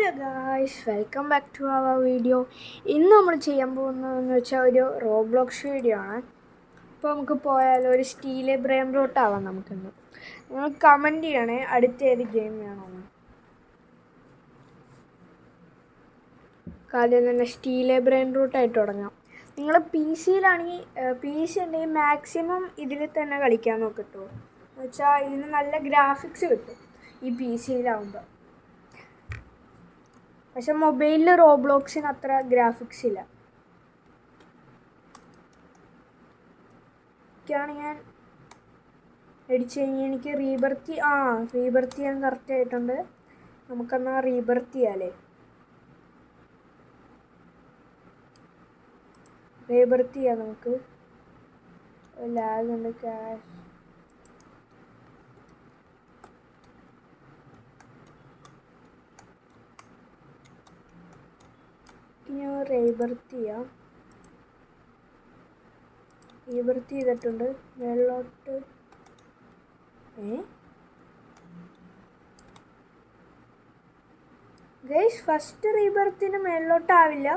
Hello guys, welcome back to our video. ഇന്ന് നമ്മൾ ചെയ്യാൻ പോകുന്നതെന്ന് വെച്ചാൽ ഒരു റോബ്ലോക്സ് വീഡിയോ ആണ്. അപ്പോൾ നമുക്ക് പോയാലോ, ഒരു സ്റ്റീലെ ബ്രെയിൻ റൂട്ട് ആവാം നമുക്കിന്ന്. നിങ്ങൾ കമൻറ്റ് ചെയ്യണേ അടുത്ത ഏത് ഗെയിം വേണമെന്ന്. ആദ്യം തന്നെ സ്റ്റീലെ ബ്രെയിൻ റൂട്ടായിട്ട് തുടങ്ങാം. നിങ്ങൾ പി സിയിലാണെങ്കിൽ പി സി ഉണ്ടെങ്കിൽ മാക്സിമം ഇതിൽ തന്നെ കളിക്കാൻ നോക്കട്ടോ. എന്ന് വെച്ചാൽ ഇതിന് നല്ല ഗ്രാഫിക്സ് കിട്ടും ഈ പി സിയിലാവുമ്പോൾ. പക്ഷെ മൊബൈലിൽ റോബ്ലോക്സിന് അത്ര ഗ്രാഫിക്സ് ഇല്ല. ഒക്കെയാണ് ഞാൻ അടിച്ചു കഴിഞ്ഞാൽ എനിക്ക് റീബർത്ത് ചെയ്യാൻ കറക്റ്റ് ആയിട്ടുണ്ട്. നമുക്കെന്നാൽ റീബർത്ത് ചെയ്യാമല്ലേ. റീബർത്ത് ചെയ്യാം നമുക്ക്. ലാഗ് ഉണ്ട്. ക്യാഷ് ഞാൻ റീബർത്ത് ചെയ്യാം. റീബർത്ത് ചെയ്തിട്ടുണ്ട്. മേളിലോട്ട് ഗൈസ്, ഫസ്റ്റ് റീബർത്തിന് മേളിലോട്ടാവില്ല.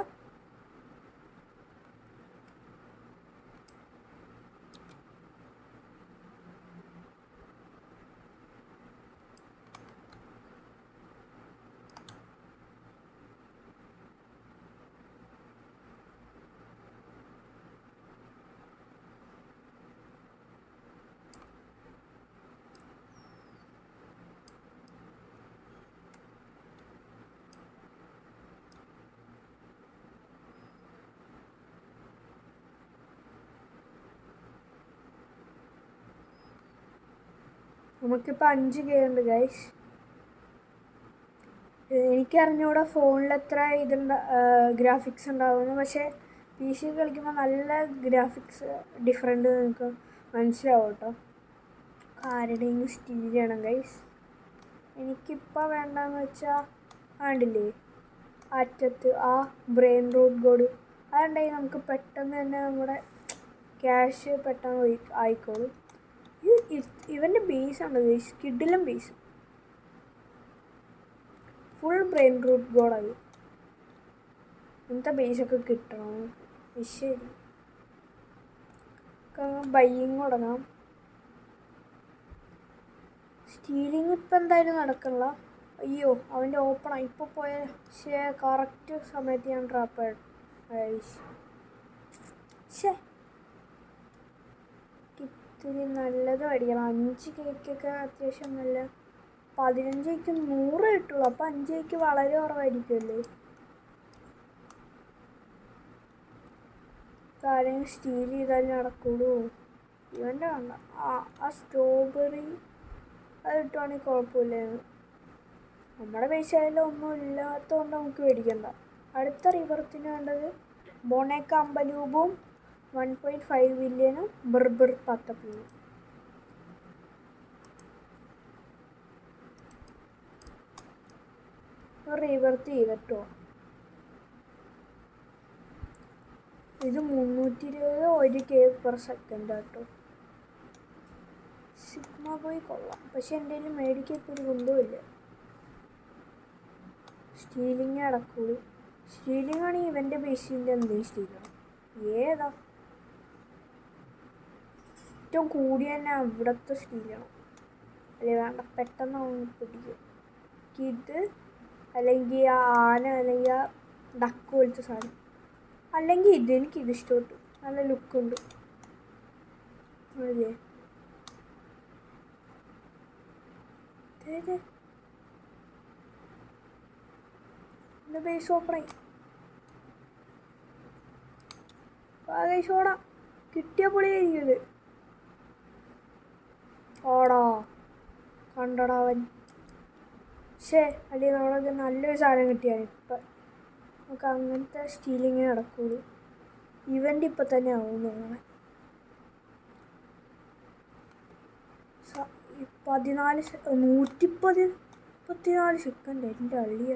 നമുക്കിപ്പോൾ 5K ഉണ്ട് ഗൈസ്. എനിക്കറിഞ്ഞൂടെ ഫോണിൽ എത്ര ഗ്രാഫിക്സ് ഉണ്ടാവുന്നു. പക്ഷേ പി സി കളിക്കുമ്പോൾ നല്ല ഗ്രാഫിക്സ് ഡിഫറെൻ്റ് നിങ്ങൾക്ക് മനസ്സിലാവും കേട്ടോ. ആരുടെയും സ്റ്റീൽ ചെയ്യണം ഗൈസ്. എനിക്കിപ്പോൾ വേണ്ടതെന്ന് വെച്ചാൽ ആണ്ടില്ലേ അറ്റത്ത് ആ ബ്രെയിൻ റൂട്ട് ഗോഡ്, അതുണ്ടെങ്കിൽ നമുക്ക് പെട്ടെന്ന് തന്നെ നമ്മുടെ ക്യാഷ് പെട്ടെന്ന് ആയിക്കോളും. ഇവൻ്റെ ബേസാണ് ഗൈസ്, കിഡിലും ബേസ്. ഫുൾ ബ്രെയിൻ റൂട്ട് ഗോഡായി. ഇങ്ങനത്തെ ബേസൊക്കെ കിട്ടണം. ശരി, ബയ്യിങ് തുടങ്ങാം. സ്റ്റീലിങ് ഇപ്പം എന്തായാലും നടക്കണില്ല. അയ്യോ, അവൻ്റെ ഓപ്പണാണ് ഇപ്പോൾ പോയ. പക്ഷേ കറക്റ്റ് സമയത്ത് ഞാൻ ട്രാപ്പ് ഇത്തിരി നല്ലത് മേടിക്കണം. 5Kക്കൊക്കെ അത്യാവശ്യം നല്ല 15K 100 കിട്ടുള്ളൂ. അപ്പോൾ 5K വളരെ കുറവായിരിക്കുമല്ലേ. കാര്യം സ്റ്റീൽ ചെയ്താലും നടക്കുള്ളൂ. ഇവൻ്റെ വേണ്ട. ആ സ്ട്രോബെറി അത് കിട്ടുവാണെങ്കിൽ കുഴപ്പമില്ലായിരുന്നു. നമ്മുടെ പൈസയിലും ഒന്നും ഇല്ലാത്തതുകൊണ്ട് നമുക്ക് മേടിക്കണ്ട. അടുത്ത റീബർത്തിന് വേണ്ടത് ബോണേക്ക അമ്പലൂബും 1.5 ബില്യനും ബർബർ പത്തപ്പൂവും. റീബർത്ത് ചെയ്തിട്ടോ. ഇത് 320 1K/s കേട്ടോ. സിഗ്മ പോയി കൊള്ളാം. പക്ഷെ എൻ്റെ കയ്യിൽ മേടിക്കപ്പോൾ ഒരു കൊണ്ടുമില്ല. സ്റ്റീലിങ് അടക്കൂടി. സ്റ്റീലിംഗ് ആണെങ്കിൽ ഇവൻ്റെ ബേസിൻ്റെ എന്തെങ്കിലും സ്റ്റീലാണ്. ഏതാ ഏറ്റവും കൂടി തന്നെ അവിടുത്തെ സ്റ്റീലാണ്. അല്ലെ വേണ്ട, പെട്ടെന്ന് പിടിക്കും. ഇത് അല്ലെങ്കിൽ ആ ആന അല്ലെങ്കിൽ ആ ഡക്ക് പോലത്തെ സാധനം, അല്ലെങ്കിൽ എനിക്കിത് ഇഷ്ടപ്പെട്ടു. നല്ല ലുക്കുണ്ട്. അല്ലേ എൻ്റെ ബേസ് ഓപ്പണായി. ഓടാ, കിട്ടിയ പൊളിയായിരിക്കും ഇത്. ഓടാ, കണ്ടടാ അവൻ. അല്ലെങ്കിൽ നമ്മളൊക്കെ നല്ലൊരു സാധനം കിട്ടിയാണ്. ഇപ്പം നമുക്ക് അങ്ങനത്തെ സ്റ്റീലിങ് നടക്കുള്ളൂ. ഇവൻ്റ് ഇപ്പം തന്നെ ആവും നമ്മളെ. 114 സെക്കൻഡ് എൻ്റെ അള്ളിയ.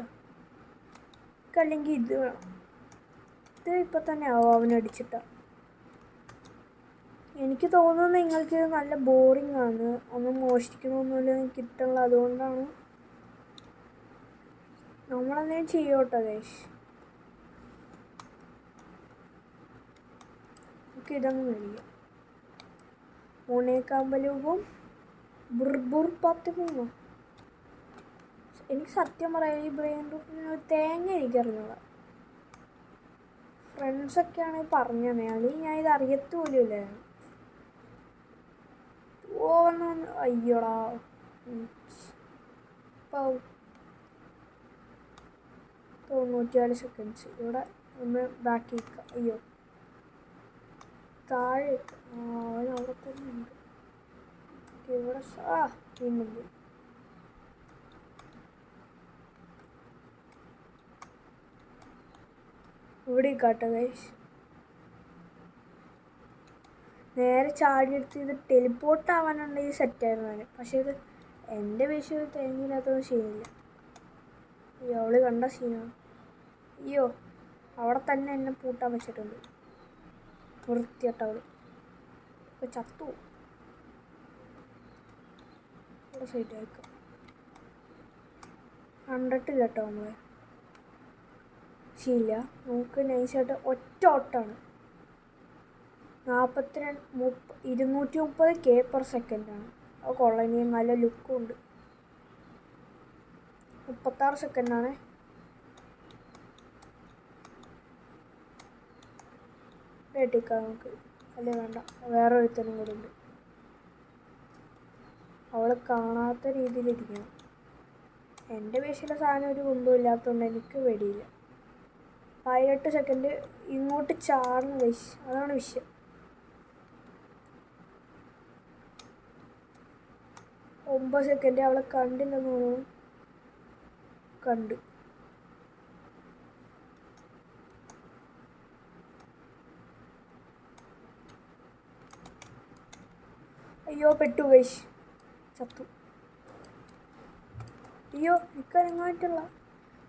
അല്ലെങ്കിൽ ഇത് വേണം. ഇത് ഇപ്പം തന്നെ ആവും അവനടിച്ചിട്ട. എനിക്ക് തോന്നുന്നു നിങ്ങൾക്ക് നല്ല ബോറിംഗ് ആണ്, ഒന്നും മോഷ്ടിക്കണമെന്നില്ല, കിട്ടുള്ള. അതുകൊണ്ടാണ് നമ്മളെന്തെങ്കിലും ചെയ്യോട്ടോ ഗൈസ്. നമുക്ക് ഇതങ്ങ് മേടിക്കാം. മോണേക്കാമ്പലൂപും ബുർബുർ പത്തുമോ. എനിക്ക് സത്യം പറയാം ഈ ബ്രെയിൻ റൂട്ടിന് തേങ്ങ എനിക്കറിഞ്ഞൂടാ. ഫ്രണ്ട്സൊക്കെ ആണെങ്കിൽ പറഞ്ഞു തന്നെ, അല്ലെങ്കിൽ ഞാൻ ഇത് അറിയത്തുപോലുമില്ല. അയ്യോടാ 94 സെക്കൻഡ്സ്. ഇവിടെ ഒന്ന് ബാക്കി നിൽക്കാം. അയ്യോ താഴെ അവൻ അവിടെ തന്നെ ഉണ്ട്. ഇവിടെ പിന്നുണ്ട്. ഇവിടെ കാട്ടോ ഗൈസ്. നേരെ ചാടിയെടുത്ത് ഇത് ടെലിപ്പോർട്ട് ആവാനുണ്ടെങ്കിൽ സെറ്റായിരുന്നു അവന്. പക്ഷേ ഇത് എൻ്റെ വിഷയം തേങ്ങില്ലാത്തൊന്നും ശരിയില്ല. അയ്യോ അവള് കണ്ട സീനാണ്. അയ്യോ അവിടെ തന്നെ എന്നെ പൂട്ടാൻ വെച്ചിട്ടുണ്ട്. വൃത്തിയായിട്ടവള് ഇപ്പം ചത്തു. ഇവിടെ സൈറ്റ് ആയിക്കാം. കണ്ടിട്ടില്ല കേട്ടോ നമ്മളെ. ശരിയില്ല, നമുക്ക് നൈസായിട്ട് ഒറ്റ ഓട്ടാണ്. 230 kph. അത് കൊള്ളനി നല്ല ലുക്കും ഉണ്ട്. 36 സെക്കൻഡാണ്. കേട്ടിക്കാം നമുക്ക്. അല്ലേ വേണ്ട, വേറെ ഒരുത്തനും കൂടെ ഉണ്ട്. അവൾ കാണാത്ത രീതിയിലിരിക്കണം. എൻ്റെ പേശിലെ സാധനം ഒരു കുന്തമില്ലാത്തതുകൊണ്ട് എനിക്ക് പേടിയില്ല. 18 സെക്കൻഡ് ഇങ്ങോട്ട് ചാടുന്ന വയസ്സ്, അതാണ് വിഷയം. 9 സെക്കൻഡ്. അവളെ കണ്ടില്ലെന്ന് തോന്നുന്നു. കണ്ട്. അയ്യോ പെട്ടു വയസ്സ്, ചത്തു. അയ്യോ നിൽക്കാനിങ്ങായിട്ടുള്ള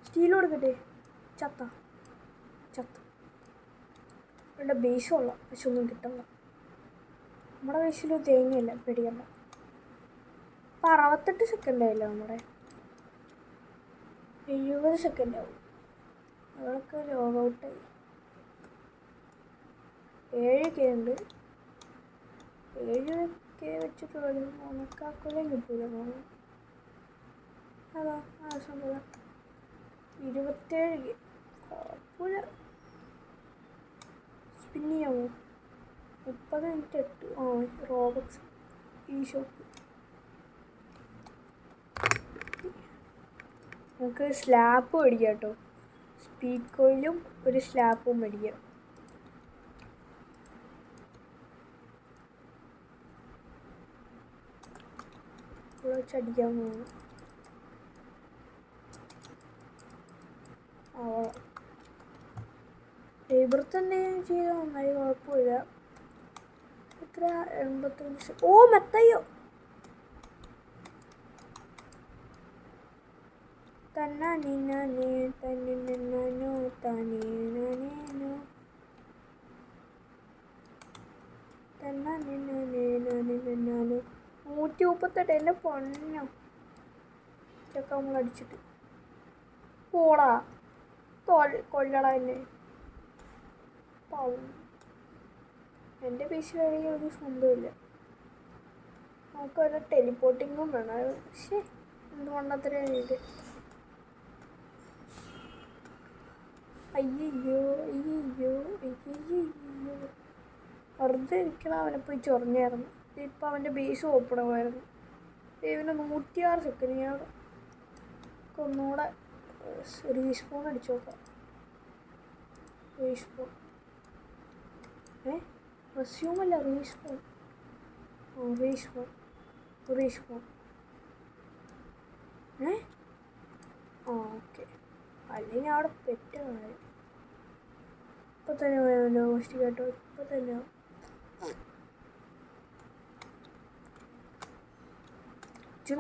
സ്റ്റീൽ കൊടുക്കട്ടെ. ചത്ത. ഇവിടെ ബേസും ഉള്ള, പക്ഷെ ഒന്നും കിട്ടണ്ട. നമ്മുടെ ബേസിൽ തേങ്ങയില്ല, പേടിക്കണ്ട. ഇപ്പം 68 സെക്കൻഡ് ആയില്ല നമ്മുടെ. 70 സെക്കൻഡ് ആവും. അവളൊക്കെ ലോഗ് ഔട്ടായി. 7K ഉണ്ട്. 7K വെച്ചിട്ട് ഉണക്കാക്കൊലയും കിട്ടൂല തോന്നുന്നു. അതാ സംഭവം 27K. കുഴപ്പമില്ല. സ്പിന്ന് ചെയ്യാമോ? 30 മിനിറ്റ് 8. റോബക്സ് ഈ ഷോപ്പ്. നമുക്ക് സ്ലാപ്പ് മേടിക്കാം കേട്ടോ. സ്പീഡ് കോയിലും ഒരു സ്ലാപ്പും മേടിക്കാം. ഇവിടെ വെച്ചടിക്കാൻ പോകുന്നു. ഇവിടുത്തെ എന്തെങ്കിലും ചെയ്താൽ നന്നായി, കുഴപ്പമില്ല. എത്ര 85. ഓ മെത്തയ്യോ തന്നാനോ തന്നിനോ തന്നേനോ തന്നാനോ 138. എൻ്റെ പൊന്നോ ഇതൊക്കെ നമ്മളടിച്ചിട്ട് പോടാ. കൊല്ലടാ എന്നെ. പാവം. എൻ്റെ പൈസയിലാണെങ്കിൽ ഒരു സ്വന്തമില്ല. നമുക്കൊരു ടെലിപ്പോർട്ടിങ്ങും വേണം. പക്ഷേ എന്തുകൊണ്ടത്രയും ഇത്. അയ്യോ വെറുതെ ഇരിക്കണം. അവനെ പോയി ചൊറഞ്ഞായിരുന്നു. ഇപ്പം അവൻ്റെ ബേസ് ഓപ്പൺ ആവുമായിരുന്നു. ഇവന് 106 സെക്കൻഡ്. ഞാൻ ഒന്നുകൂടെ റീസ്പോൺ അടിച്ചു നോക്കാം. റീസ്പോൺ റെസ്യൂമല്ല, റീസ്പോൺ. Respawn okay. അല്ലെങ്കിൽ അവിടെ പെറ്റ കാര്യം. ഇപ്പം തന്നെ പോയല്ലോ മോഷ്ടി കേട്ടോ. ഇപ്പം തന്നെ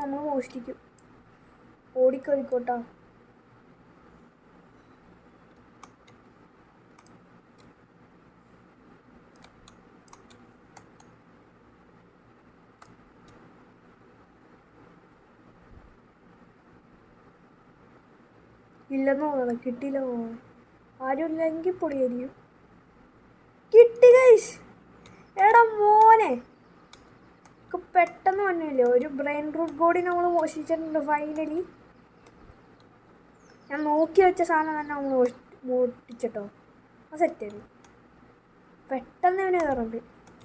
നമ്മൾ മോഷ്ടിക്കും. ഓടിക്കോടിക്കോട്ടാ. ഇല്ലെന്ന് തോന്നണം, കിട്ടിയില്ല തോന്നണം. ആരും ഇല്ലെങ്കിൽ പൊളിയായിരിക്കും. കിട്ടി ഗൈസ്. എടാ മോനെ, പെട്ടെന്ന് വന്നില്ലേ. ഒരു ബ്രെയിൻ റൂട്ട് ബോഡി നമ്മൾ മോഷിച്ചിട്ടുണ്ട് ഫൈനലി. ഞാൻ നോക്കി വെച്ച സാധനം തന്നെ നമ്മൾ മോഷ്ടിച്ചിട്ടോ. അത് സെറ്റായിരുന്നു. പെട്ടെന്ന് ഇവന് കയറുന്നുണ്ട്.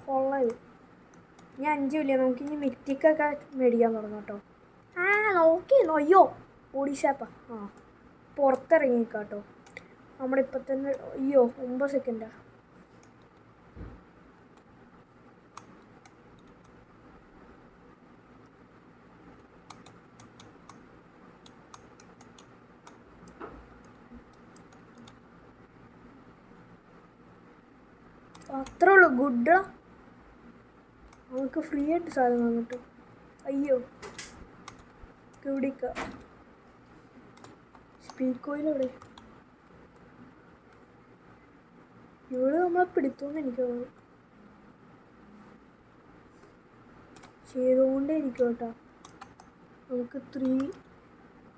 കൊള്ളത്. ഇനി 5 ഇല്ല. നമുക്ക് ഇനി മിറ്റിക്കൊക്കെ മേടിക്കാൻ തുടങ്ങാം കേട്ടോ. നോക്കിയിരുന്നു. അയ്യോ ഓടിശാപ്പാ. പുറത്തിറങ്ങിക്കാട്ടോ. നമ്മുടെ ഇപ്പം തന്നെ. അയ്യോ 9 സെക്കൻഡാ. അത്രേ ഉള്ളൂ. ഗുഡാ. നമുക്ക് ഫ്രീ ആയിട്ട് സാധനം വാങ്ങിട്ടു. അയ്യോ ഇവിടേക്ക സ്പീക്കോയിലൂടെ ഇവിടെ നമ്മളെ പിടിത്തോന്ന് എനിക്ക് തോന്നുന്നു. ചെയ്തുകൊണ്ടേ ഇരിക്കും കേട്ടോ. നമുക്ക് 3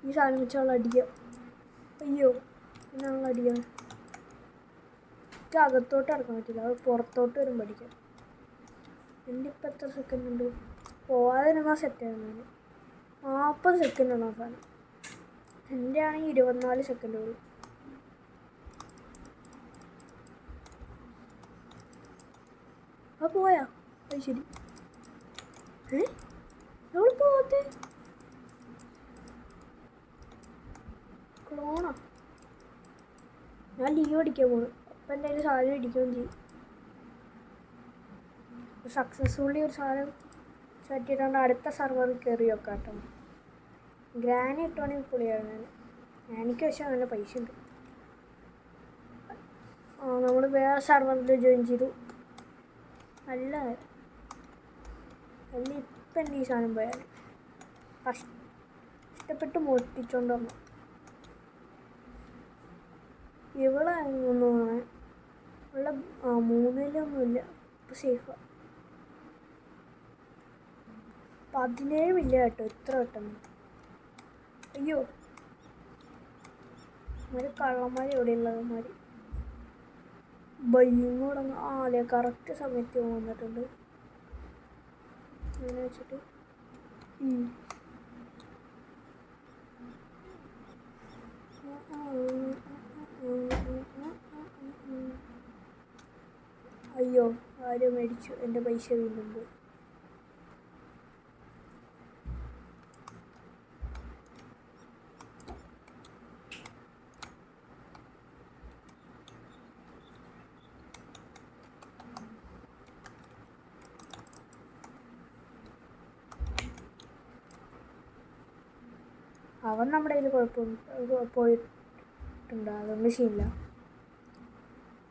ഈ സാധനം വെച്ച് അവൾ അടിക്കാം. അയ്യോ പിന്നെ അവൾ അടിക്കാം. എനിക്ക് അകത്തോട്ട് ഇറക്കാൻ പറ്റില്ല. അത് പുറത്തോട്ട് വരും പഠിക്കാം. എൻ്റെ ഇപ്പം എത്ര സെക്കൻഡ് ഉണ്ട്? പോവാതെ ഇരുന്നാൽ സെറ്റായിരുന്നു. 40 സെക്കൻഡ് ആണ് അവസാനം. എൻ്റെ ആണെങ്കിൽ 24 സെക്കൻഡ് ഉള്ളൂ. അത് പോയാ? അത് ശരി. നമ്മൾ പോകത്തെ ക്ലോണാ. ഞാൻ ലീവ് അടിക്കാൻ പോണു. അപ്പം എൻ്റെ കയ്യിൽ സാധനം അടിക്കുകയും ചെയ്യും. സക്സസ്ഫുള്ളി ഒരു സാധനം സെറ്റ് ചെയ്തുകൊണ്ട് അടുത്ത സർവറിൽ കയറി വെക്കാം കേട്ടോ. ഗ്രാനി ഇട്ടുവാണെങ്കിൽ പൊളിയാണ്. എനിക്ക് പക്ഷേ നല്ല പൈസ ഉണ്ട്. നമ്മൾ വേറെ സർവറിൽ ജോയിൻ ചെയ്തു. അല്ല ഇപ്പം എൻ്റെ ഈ സാധനം പോയാൽ കഷ്ടപ്പെട്ട് മോഷ്ടിച്ചോണ്ട് വന്നു. ഇവിടെ ഒന്നും ഉള്ള 3-ലൊന്നുമില്ല. ഇപ്പം സേഫാണ്. 17 ഇല്ല കേട്ടോ. ഇത്ര പെട്ടെന്ന്. അയ്യോ ഒരു കള്ളന്മാർ എവിടെയുള്ളവന്മാർ ബയ്യും തുടങ്ങും. അതെ കറക്റ്റ് സമയത്ത് വന്നിട്ടുണ്ട്. അങ്ങനെ വെച്ചിട്ട് അയ്യോ ആരും മേടിച്ചു. എൻ്റെ പൈസ വീണ്ടും പോയി. അവൻ നമ്മുടെ കയ്യിൽ പോയിട്ടുണ്ട്. അതൊന്നും ശരിയില്ല.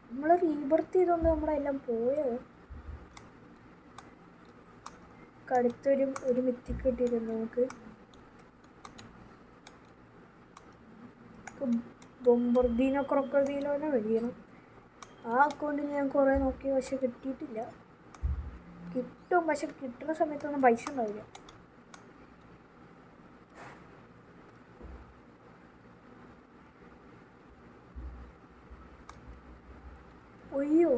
നമ്മൾ റീബർത്ത് ചെയ്തുകൊണ്ട് നമ്മുടെ എല്ലാം പോയത്. അടുത്തൊരു മിത്തിക്ക് കിട്ടിയിട്ടുണ്ട് നമുക്ക്. ബൊമ്പർദീനോ ക്രൊക്കോഡീലോനെ വെടിയണം. ആ അക്കൗണ്ടിൽ ഞാൻ കുറേ നോക്കി, പക്ഷെ കിട്ടിയിട്ടില്ല. കിട്ടും, പക്ഷെ കിട്ടുന്ന സമയത്തൊന്നും പൈസ ഉണ്ടാവില്ല. അയ്യോ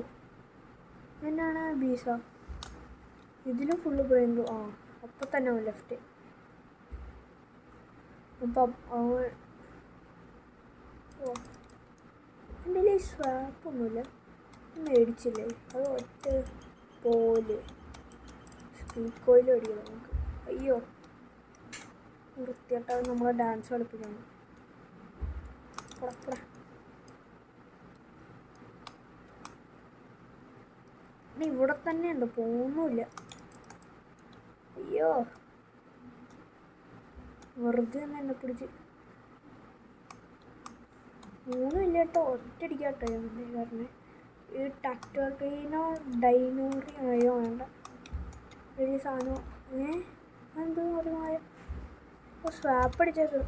എന്നാണ് ബീസ. ഇതിലും ഫുള്ള് ബ്രെയിൻ. അപ്പം തന്നെ അവൻ ലെഫ്റ്റ്. അപ്പം അവൻ എൻ്റെ കയ്യിൽ സ്വാപ്പൊന്നുമില്ല. മേടിച്ചില്ലേ അത് ഒറ്റ പോലെ. സ്പീക്കോയിൽ അടിക്കണം നമുക്ക്. അയ്യോ വൃത്തിയായിട്ടാണ് നമ്മളെ ഡാൻസ് കളിപ്പിക്കണം. പുറപ്പെടാം. ഇവിടെ തന്നെ ഉണ്ട്. പോകുന്നില്ല. അയ്യോ വെറുതെ തന്നെ എന്നെ പിടിച്ച്. 3 ഇല്ല കേട്ടോ. ഒറ്റയടിക്കാട്ടോ ഞാൻ പറഞ്ഞത്. ഈ ടാക്ടോർക്കൈനോ ഡൈനോറി ആയോ വേണ്ട വലിയ സാധനം. എന്തോ ഒരു മായ സ്വാപ്പ് അടിച്ചേക്ക്.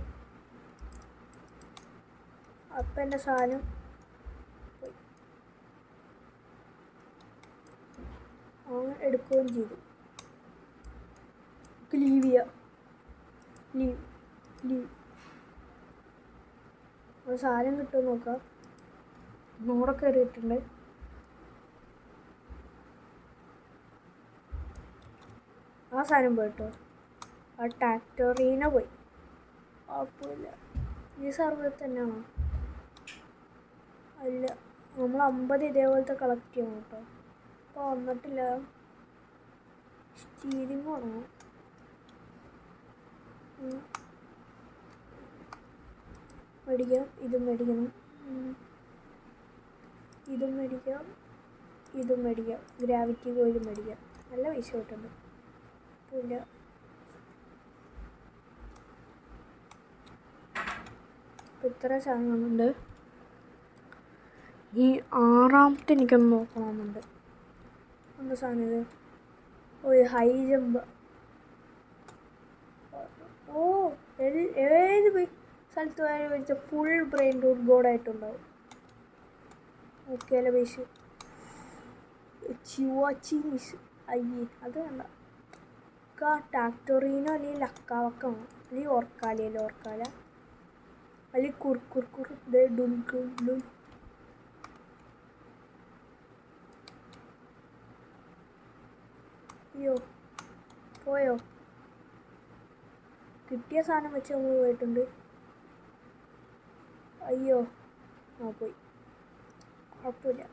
അപ്പം എൻ്റെ സാധനം പോയി. അവൻ എടുക്കുകയും ചെയ്തു. ലീവ് ചെയ്യാം. ലീവ് അത് സാധനം കിട്ടുമെന്ന് നോക്കാം. 100 കയറിയിട്ടുണ്ട്. ആ സാധനം പോയിട്ടോ. ആ ടാക്ടോറീന പോയി. കുഴപ്പമില്ല. ഈ സർവർ തന്നെയാണോ? അല്ല, നമ്മൾ 50 ഇതേപോലത്തെ കളക്ട് ചെയ്യണം കേട്ടോ. അപ്പോൾ വന്നിട്ടില്ല. സ്റ്റീരിങ് ആണോ? മേടിക്കാം. ഇതും മേടിക്കണം. ഇതും മേടിക്കാം. ഇതും മേടിക്കാം. ഗ്രാവിറ്റി കോയിലും മേടിക്കാം. നല്ല പൈസ കിട്ടുന്നുണ്ട്. ഇല്ല, ഇത്ര സാധനങ്ങളുണ്ട്. ഈ 6ാമത്തെ എനിക്കൊന്ന് നോക്കണമെന്നുണ്ട്. എന്താ സാധനം ഇത്? High jump. ഏത് സ്ഥലത്ത് പോയാലും വെച്ച ഫുൾ ബ്രെയിൻ റൂട്ട് ഗോഡായിട്ടുണ്ടാവും. ഓക്കെ അല്ല പൈസ. ചിവാച്ചീസ്. അയ്യേ, അത് വേണ്ട. ടാക്ടോറീനോ അല്ലെങ്കിൽ ലക്കാവക്ക വേണം. അല്ലെങ്കിൽ ഓർക്കാലിയല്ലോ. ഓർക്കാല അല്ലെങ്കിൽ കുർക്കുർ. ഡുൽ. അയ്യോ, പോയോ? കിട്ടിയ സാധനം വെച്ച് നമ്മൾ പോയിട്ടുണ്ട്. അയ്യോ, പോയി. കുഴപ്പമില്ല,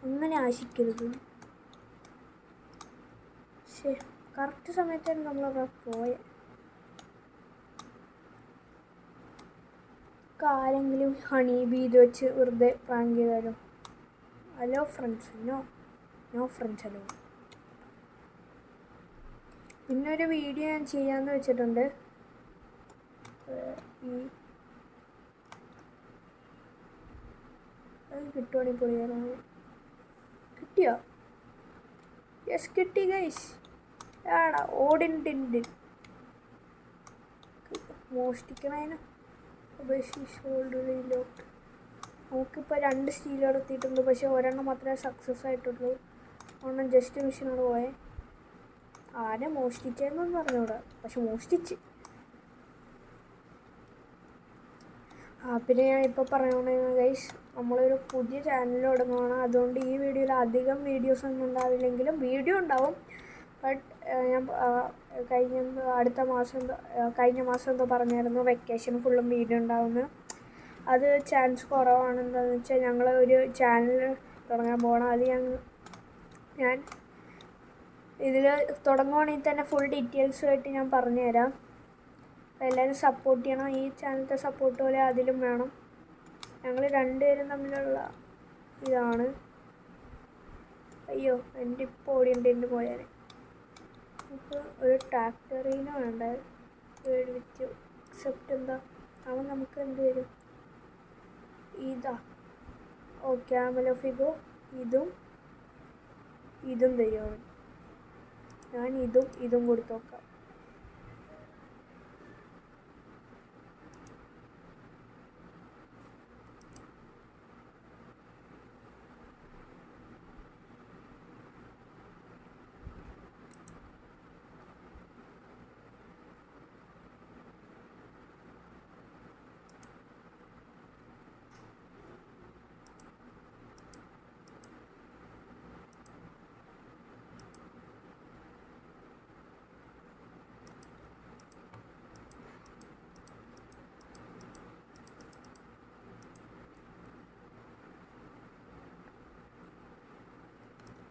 അങ്ങനെ ആശിക്കരുത്. ശരി, കറക്റ്റ് സമയത്താണ് നമ്മളവിടെ പോയത്. ആരെങ്കിലും ഹണി ബീ ഇത് വെച്ച് വെറുതെ പ്രാങ്ക് ചെയ്താലോ? Hello friends. No friends. Hello. പിന്നൊരു വീഡിയോ ഞാൻ ചെയ്യാമെന്ന് വെച്ചിട്ടുണ്ട്. അത് കിട്ടുവാണെങ്കിൽ പൊളിയാണോ? കിട്ടിയോ? യെസ്, കിട്ടി ഗൈസ്. ആടാ ഓടിൻ മോഷ്ടിക്കണേന് നമുക്കിപ്പോൾ 2 സ്റ്റീൽ എടുത്തിട്ടുണ്ട്. പക്ഷെ ഒരെണ്ണം മാത്രമേ സക്സസ് ആയിട്ടുള്ളൂ. ഒരെണ്ണം ജസ്റ്റ് മിഷനോട് പോയേ. ആരെ മോഷ്ടിച്ചതെന്നൊന്നും പറഞ്ഞൂടാ, പക്ഷെ മോഷ്ടിച്ച്. പിന്നെ ഞാൻ ഇപ്പോൾ പറയണത് ഗൈസ്, നമ്മളൊരു പുതിയ ചാനൽ തുടങ്ങുകയാണ്. അതുകൊണ്ട് ഈ വീഡിയോയിൽ അധികം വീഡിയോസ് ഒന്നും ഉണ്ടാവില്ലെങ്കിലും വീഡിയോ ഉണ്ടാവും. ബട്ട് ഞാൻ കഴിഞ്ഞ മാസം എന്തോ പറഞ്ഞായിരുന്നു വെക്കേഷൻ ഫുള്ളും വീഡിയോ ഉണ്ടാവുമെന്ന്. അത് ചാൻസ് കുറവാണ്. എന്താണെന്ന് വെച്ചാൽ ഞങ്ങൾ ഒരു ചാനൽ തുടങ്ങാൻ പോകണം. അത് ഞാൻ ഇതിൽ തുടങ്ങുവാണെങ്കിൽ തന്നെ ഫുൾ ഡീറ്റെയിൽസുമായിട്ട് ഞാൻ പറഞ്ഞുതരാം. എല്ലാവരും സപ്പോർട്ട് ചെയ്യണം. ഈ ചാനലത്തെ സപ്പോർട്ട് പോലെ അതിലും വേണം. ഞങ്ങൾ 2 പേരും തമ്മിലുള്ള ഇതാണ്. അയ്യോ, എൻ്റെ ഇപ്പോൾ ഓടിയുണ്ട് പോയാൽ. നമുക്ക് ഒരു ടാക്ടറീനോ വേണ്ട. വിത്ത് എക്സെപ്റ്റ് എന്താ അവൻ നമുക്ക് എന്ത് തരും? ഇതാ. ഓക്കെ, ആമലോഫിഗോ. ഇതും തരുമോ? ഞാൻ ഇതും കൊടുത്തു നോക്കാം.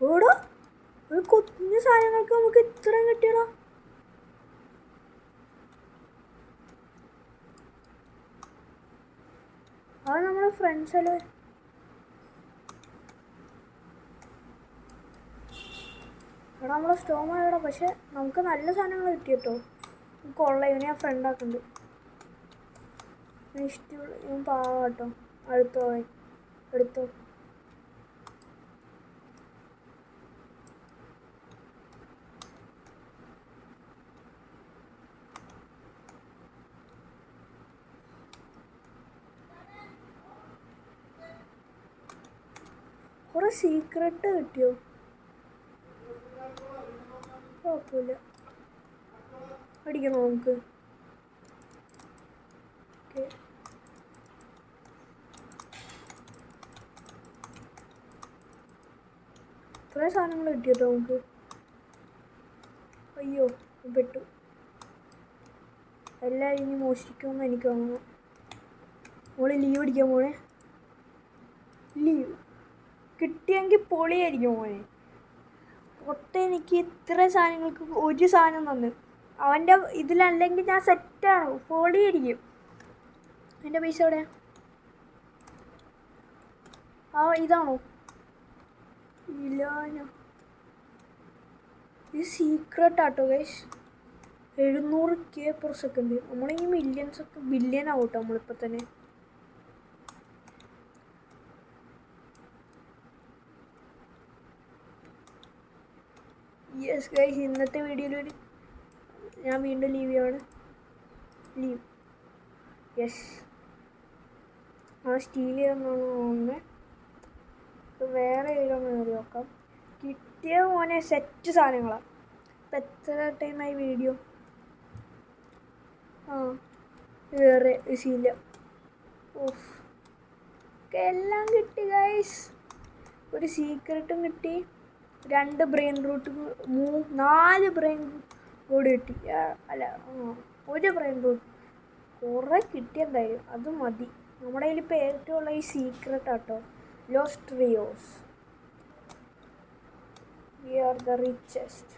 ഓടോ, ഒരു കുഞ്ഞു സാധനങ്ങൾക്ക് നമുക്ക് ഇത്രയും കിട്ടിയടാ. അത് നമ്മളെ ഫ്രണ്ട്സ് അല്ലേ? ഇവിടെ നമ്മളെ സ്റ്റോമായോടാ. പക്ഷെ നമുക്ക് നല്ല സാധനങ്ങൾ കിട്ടിയിട്ടോ. കൊള്ള. ഇവനെ ഞാൻ ഫ്രണ്ടാക്കുന്നുണ്ട്. ഇഷ്ടമുള്ള ഇവൻ പാവാട്ടോ. എടുത്തോ. കുറെ സീക്രട്ട് കിട്ടിയോ? കുഴപ്പമില്ല, അടിക്കണോ നമുക്ക്? ഓക്കെ, കുറേ സാധനങ്ങൾ കിട്ടിയിട്ടോ നമുക്ക്. അയ്യോ പെട്ടു. എല്ലാവരും ഇനി മോഷ്ടിക്കുമെന്ന് എനിക്ക് തോന്നുന്നു. മോള് ലീവ് അടിക്കാൻ പോണേ. ലീവ് കിട്ടിയെങ്കിൽ പൊളിയായിരിക്കും മോനെ. എനിക്ക് ഇത്ര സാധനങ്ങൾക്ക് ഒരു സാധനം തന്നു. അവൻ്റെ ഇതിലല്ലെങ്കിൽ ഞാൻ സെറ്റാണ്, പൊളിയായിരിക്കും. എൻ്റെ പൈസ എവിടെയാ? ഇതാണോ? ഇല്ലാനോ. ഇത് സീക്രട്ട് ആട്ടോ ഗൈസ്. 700K/s. നമ്മളീ മില്യൺസൊക്കെ ബില്യൺ ആവട്ടോ നമ്മളിപ്പോൾ തന്നെ. യെസ് ഗൈസ്, ഇന്നത്തെ വീഡിയോയിൽ ഞാൻ വീണ്ടും ലീവ് ചെയ്യാണ്. ലീവ്. യെസ്, സ്റ്റീൽ ചെയ്യാന്നാണ് തോന്നുന്നത്. വേറെ ഏതൊന്ന് കയറി നോക്കാം. കിട്ടിയ മോനെ സെറ്റ് സാധനങ്ങളാണ്. ഇപ്പം എത്ര ടൈമായി വീഡിയോ? വേറെ ശീല. ഓഫ്, എല്ലാം കിട്ടി ഗൈസ്. ഒരു സീക്രട്ടും കിട്ടി, 2 ബ്രെയിൻ റൂട്ട്, 4 ബ്രെയിൻ റൂട്ട് കിട്ടി. അല്ല, 1 ബ്രെയിൻ റൂട്ട്. കുറേ കിട്ടിയെന്തായാലും അത് മതി. നമ്മുടെ കയ്യിൽ ഇപ്പോൾ ഏറ്റവും ഉള്ള ഈ സീക്രട്ട് ആട്ടോ, ലോസ്റ്റ് റിയോസ്. We are the richest.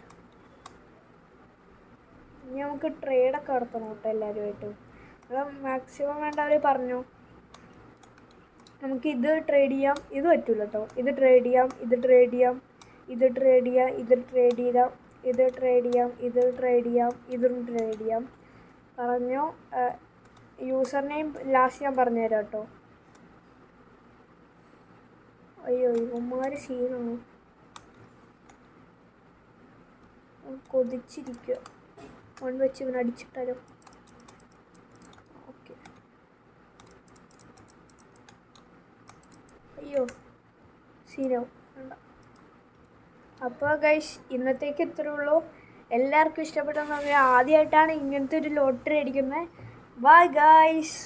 ഇനി നമുക്ക് ട്രേഡൊക്കെ നടത്തണം കേട്ടോ എല്ലാവരുമായിട്ടും. അത് മാക്സിമം വേണ്ടവർ പറഞ്ഞു. നമുക്ക് ഇത് ട്രേഡ് ചെയ്യാം, ഇത് പറ്റില്ല കേട്ടോ. ഇത് ട്രേഡ് ചെയ്യാം, ഇത് ട്രേഡ് ചെയ്യാം, ഇത് ട്രേഡ് ചെയ്യാം, ഇത് ട്രേഡ് ചെയ്യാം, ഇത് ട്രേഡ് ചെയ്യാം, ഇത് ട്രേഡ് ചെയ്യാം, ഇതും ട്രേഡ് ചെയ്യാം പറഞ്ഞു. യൂസർ നെയിം ലാസ്റ്റ് ഞാൻ പറഞ്ഞുതരാം കേട്ടോ. അയ്യോ ഇവന്മാർ സീനാണ്, കൊതിച്ചിരിക്കുക. വൺ വെച്ച് ഇവൻ അടിച്ചിട്ടാലോ. ഓക്കെ, അയ്യോ സീനാവും, വേണ്ട. അപ്പോൾ ഗൈസ് ഇന്നത്തേക്ക് ഇത്രേ ഉള്ളൂ. എല്ലാവർക്കും ഇഷ്ടപ്പെട്ടെന്ന് പറഞ്ഞാൽ ആദ്യമായിട്ടാണ് ഇങ്ങനത്തെ ഒരു ലോട്ടറി അടിക്കുന്നത്. Bye guys.